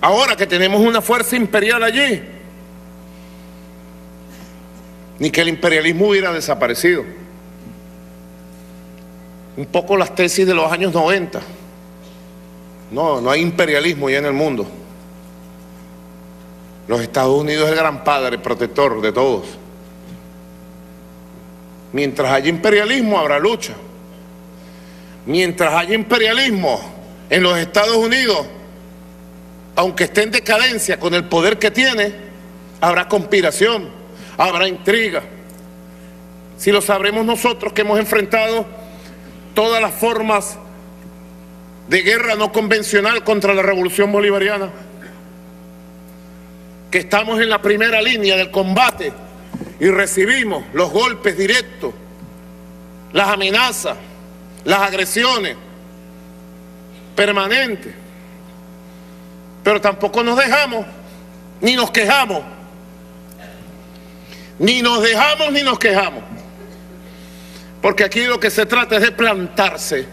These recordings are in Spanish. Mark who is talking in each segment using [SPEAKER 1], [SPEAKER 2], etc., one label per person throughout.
[SPEAKER 1] ahora que tenemos una fuerza imperial allí, ni que el imperialismo hubiera desaparecido. Un poco las tesis de los años 90. No hay imperialismo ya en el mundo. Los Estados Unidos es el gran padre protector de todos. Mientras haya imperialismo habrá lucha. Mientras haya imperialismo en los Estados Unidos, aunque esté en decadencia con el poder que tiene, habrá conspiración, habrá intriga. Si lo sabremos nosotros que hemos enfrentado todas las formas de guerra no convencional contra la revolución bolivariana, que estamos en la primera línea del combate y recibimos los golpes directos, las amenazas, las agresiones permanentes, pero tampoco nos dejamos ni nos quejamos, ni nos dejamos ni nos quejamos, porque aquí lo que se trata es de plantarse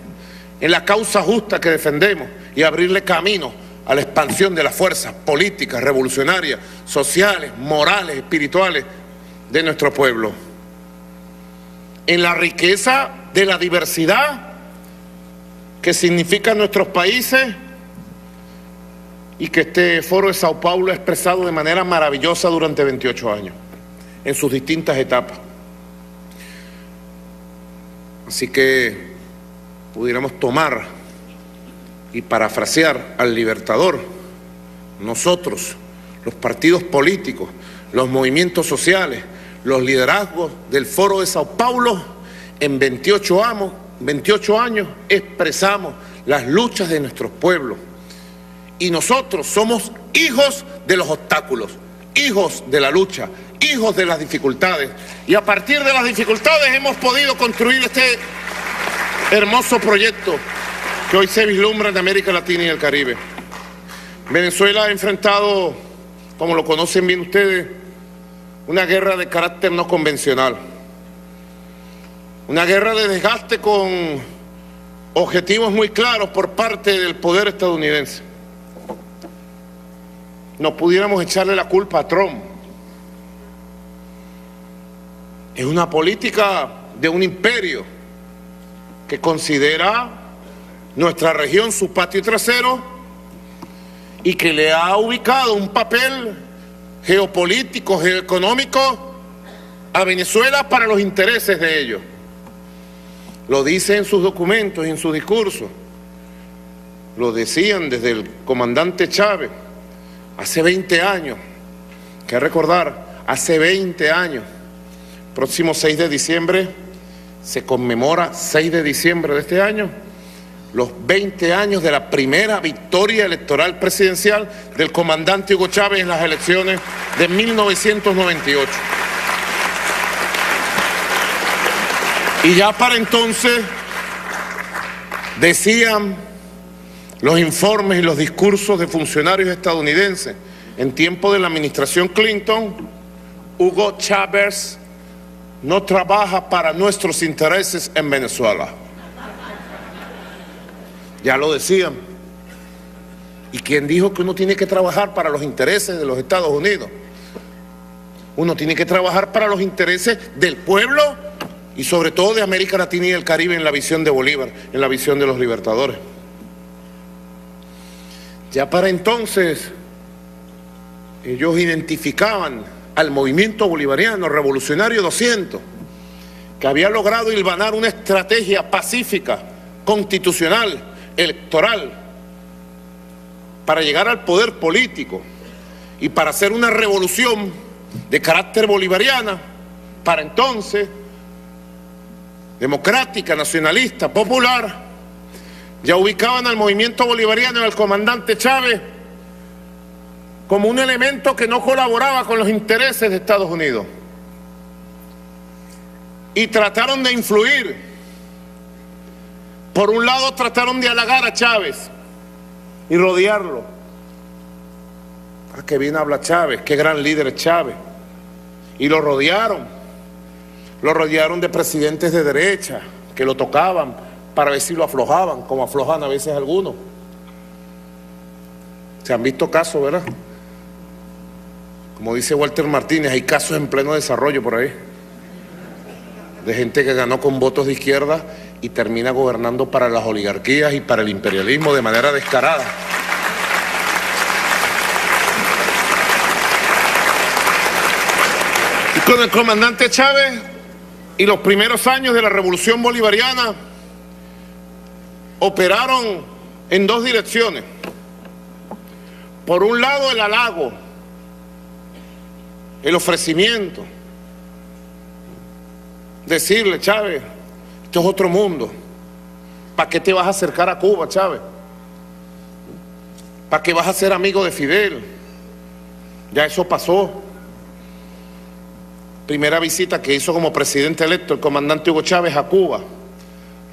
[SPEAKER 1] en la causa justa que defendemos y abrirle camino a la expansión de las fuerzas políticas, revolucionarias, sociales, morales, espirituales de nuestro pueblo. En la riqueza de la diversidad que significan nuestros países y que este Foro de Sao Paulo ha expresado de manera maravillosa durante 28 años, en sus distintas etapas. Así que pudiéramos tomar y parafrasear al Libertador, nosotros, los partidos políticos, los movimientos sociales, los liderazgos del Foro de Sao Paulo, en 28 años expresamos las luchas de nuestros pueblos. Y nosotros somos hijos de los obstáculos, hijos de la lucha, hijos de las dificultades. Y a partir de las dificultades hemos podido construir este hermoso proyecto que hoy se vislumbra en América Latina y el Caribe. Venezuela ha enfrentado, como lo conocen bien ustedes, una guerra de carácter no convencional. Una guerra de desgaste con objetivos muy claros por parte del poder estadounidense. No pudiéramos echarle la culpa a Trump. Es una política de un imperio que considera nuestra región su patio trasero y que le ha ubicado un papel geopolítico, geoeconómico a Venezuela para los intereses de ellos. Lo dice en sus documentos y en sus discursos. Lo decían desde el comandante Chávez hace 20 años. Hay que recordar, hace 20 años. Próximo 6 de diciembre se conmemora, 6 de diciembre de este año, los 20 años de la primera victoria electoral presidencial del comandante Hugo Chávez en las elecciones de 1998. Y ya para entonces decían los informes y los discursos de funcionarios estadounidenses en tiempo de la administración Clinton: Hugo Chávez no trabaja para nuestros intereses en Venezuela. Ya lo decían. ¿Y quién dijo que uno tiene que trabajar para los intereses de los Estados Unidos? Uno tiene que trabajar para los intereses del pueblo y sobre todo de América Latina y el Caribe, en la visión de Bolívar, en la visión de los libertadores. Ya para entonces ellos identificaban al movimiento bolivariano revolucionario 200, que había logrado hilvanar una estrategia pacífica, constitucional, electoral, para llegar al poder político y para hacer una revolución de carácter bolivariana, para entonces democrática, nacionalista, popular. Ya ubicaban al movimiento bolivariano y al comandante Chávez como un elemento que no colaboraba con los intereses de Estados Unidos. Y trataron de influir. Por un lado trataron de halagar a Chávez y rodearlo. Ah, qué bien habla Chávez, qué gran líder es Chávez. Y lo rodearon de presidentes de derecha que lo tocaban para ver si lo aflojaban, como aflojan a veces algunos. Se han visto casos, ¿verdad? Como dice Walter Martínez, hay casos en pleno desarrollo por ahí, de gente que ganó con votos de izquierda y termina gobernando para las oligarquías y para el imperialismo de manera descarada. Y con el comandante Chávez y los primeros años de la Revolución Bolivariana operaron en dos direcciones. Por un lado, el halago, el ofrecimiento, decirle: Chávez, esto es otro mundo, ¿para qué te vas a acercar a Cuba, Chávez? ¿Para qué vas a ser amigo de Fidel? Ya eso pasó. Primera visita que hizo como presidente electo el comandante Hugo Chávez a Cuba,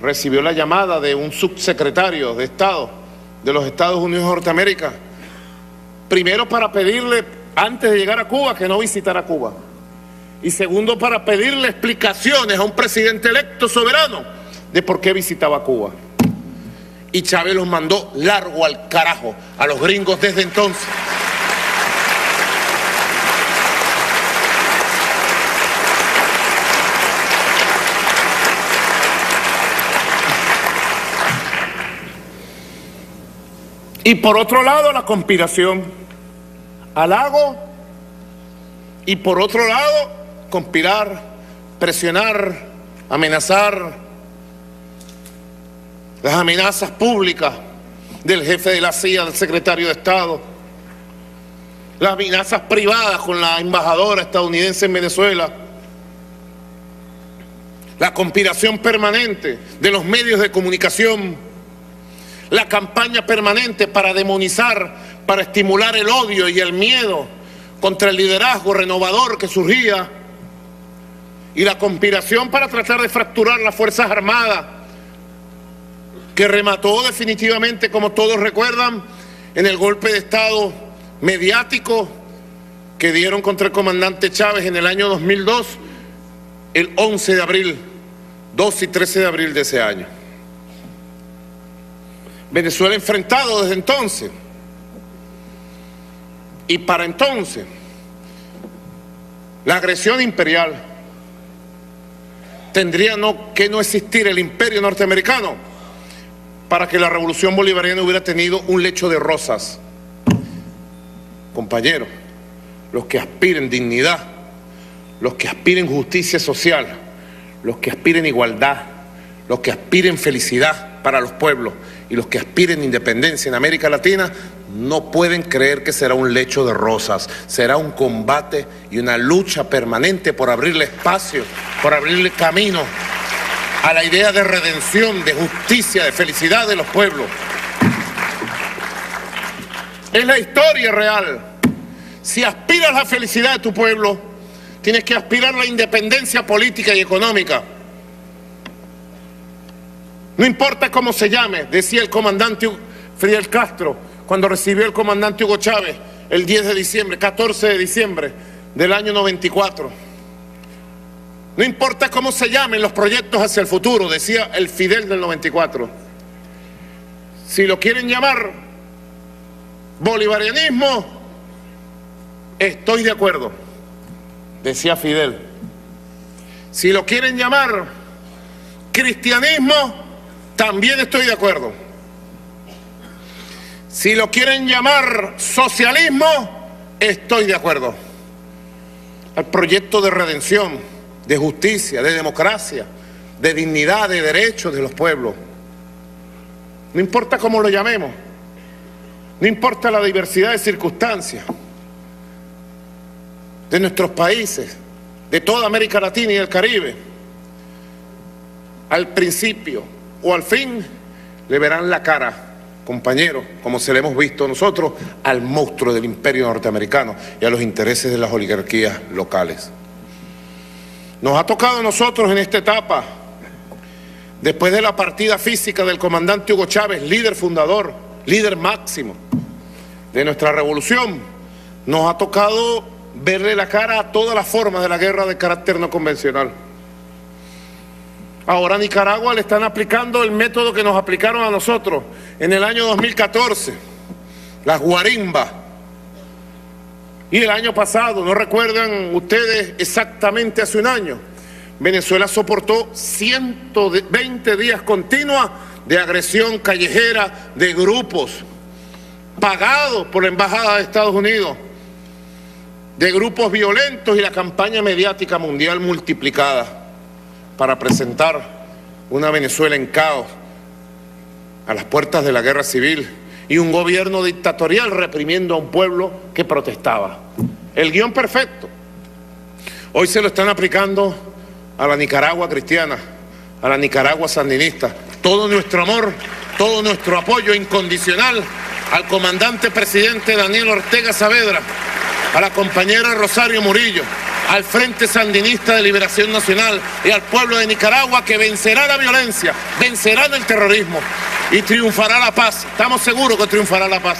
[SPEAKER 1] recibió la llamada de un subsecretario de Estado de los Estados Unidos de Norteamérica, primero para pedirle, antes de llegar a Cuba, que no visitara Cuba, y segundo para pedirle explicaciones a un presidente electo soberano de por qué visitaba Cuba. Y Chávez los mandó largo al carajo a los gringos desde entonces. Y por otro lado, la conspiración, halago, y por otro lado, conspirar, presionar, amenazar, las amenazas públicas del jefe de la CIA, del secretario de Estado, las amenazas privadas con la embajadora estadounidense en Venezuela, la conspiración permanente de los medios de comunicación, la campaña permanente para demonizar, para estimular el odio y el miedo contra el liderazgo renovador que surgía, y la conspiración para tratar de fracturar las Fuerzas Armadas, que remató definitivamente, como todos recuerdan, en el golpe de Estado mediático que dieron contra el comandante Chávez en el año 2002, el 11 de abril, 2 y 13 de abril de ese año. Venezuela ha enfrentado desde entonces, y para entonces, la agresión imperial. Tendría que no existir el imperio norteamericano para que la revolución bolivariana hubiera tenido un lecho de rosas. Compañeros, los que aspiren dignidad, los que aspiren justicia social, los que aspiren igualdad, los que aspiren felicidad para los pueblos y los que aspiren independencia en América Latina, no pueden creer que será un lecho de rosas. Será un combate y una lucha permanente por abrirle espacio, por abrirle camino a la idea de redención, de justicia, de felicidad de los pueblos. Es la historia real. Si aspiras a la felicidad de tu pueblo, tienes que aspirar a la independencia política y económica. No importa cómo se llame, decía el comandante Fidel Castro cuando recibió el comandante Hugo Chávez el 10 de diciembre, 14 de diciembre del año 94. No importa cómo se llamen los proyectos hacia el futuro, decía el Fidel del 94. Si lo quieren llamar bolivarianismo, estoy de acuerdo, decía Fidel. Si lo quieren llamar cristianismo, también estoy de acuerdo. Si lo quieren llamar socialismo, estoy de acuerdo. El proyecto de redención, de justicia, de democracia, de dignidad, de derechos de los pueblos. No importa cómo lo llamemos, no importa la diversidad de circunstancias de nuestros países, de toda América Latina y el Caribe, al principio o al fin le verán la cara, compañeros, como se le hemos visto nosotros, al monstruo del imperio norteamericano y a los intereses de las oligarquías locales. Nos ha tocado a nosotros en esta etapa, después de la partida física del comandante Hugo Chávez, líder fundador, líder máximo de nuestra revolución, nos ha tocado verle la cara a todas las formas de la guerra de carácter no convencional. Ahora a Nicaragua le están aplicando el método que nos aplicaron a nosotros en el año 2014, las guarimbas. Y el año pasado, ¿no recuerdan ustedes exactamente hace un año? Venezuela soportó 120 días continuos de agresión callejera de grupos pagados por la Embajada de Estados Unidos, de grupos violentos y la campaña mediática mundial multiplicada para presentar una Venezuela en caos a las puertas de la guerra civil y un gobierno dictatorial reprimiendo a un pueblo que protestaba. El guión perfecto. Hoy se lo están aplicando a la Nicaragua cristiana, a la Nicaragua sandinista. Todo nuestro amor, todo nuestro apoyo incondicional al comandante presidente Daniel Ortega Saavedra, a la compañera Rosario Murillo, al Frente Sandinista de Liberación Nacional y al pueblo de Nicaragua, que vencerá la violencia, vencerá el terrorismo y triunfará la paz. Estamos seguros que triunfará la paz.